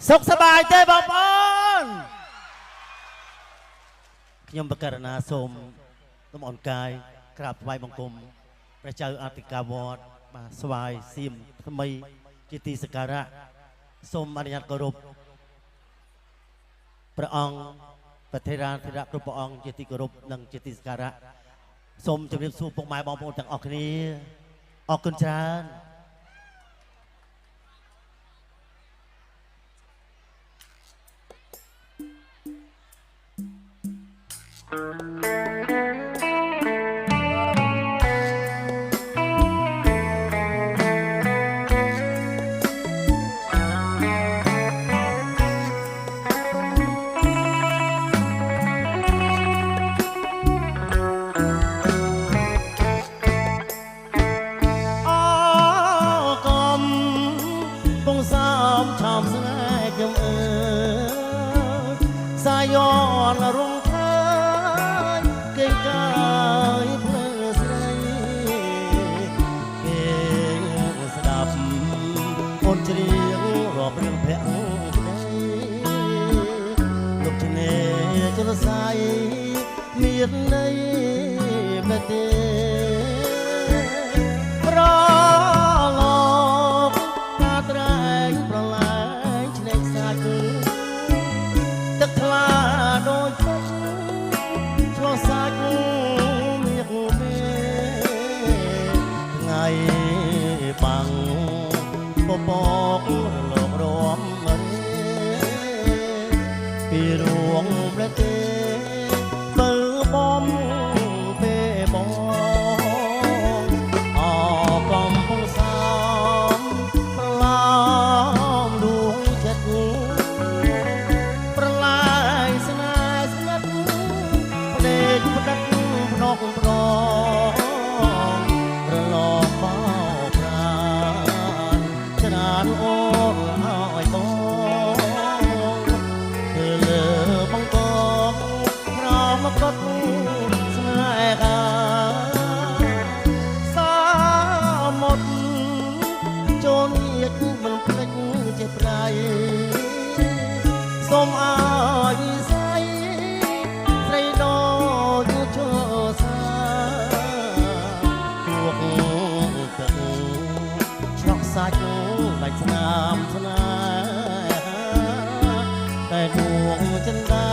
សុខសប្បាយទេបងប្អូនខ្ញុំបកករណាសូមលំអរកាយក្រាបថ្វាយបង្គំព្រះចៅអធិការវត្តបាទស្វាយសៀមថ្មីជាទីសក្ការៈសូមអនុញ្ញាតគោរពព្រះអង្គប្រធេរាធិរៈគ្រប់ព្រះអង្គជាទីគោរពនិងជាទីសក្ការៈសូមជម្រាបសួរពុកម៉ែបងប្អូនទាំងអស់គ្នាអរគុណច្រើនសាយនរងថើយគេកាយភ្លើស្រីគេស្ដាប់អូនច្រៀងរាប់រឿងភក្តីក្តីលោកឆ្នេរចលសាយមានន័យមែនទេប្រឡងតាត្រែងប្រឡាយឆ្នេរសាច់ទឹកថ្លាដូចទឹកឆ្លោះសាច់មាសមេថ្ងៃបាំងពពករលករំរេពីរួងប្រទេសបើបំពេលបងអកំពុងសំប្រឡំដួងចិត្តនកប្រងប្រឡងបោប្រានច្រើនអូនឲ្យបងគឺលើបងកងក្រោមមកត់ស្នេហាសាមុតចូលញាតមិនភ្លេចជាប្រៃសូមឲ្យស្រីស្រីដូចចូលសាច់ដាច់ស្នាមស្នេហាតែដួងចិនដា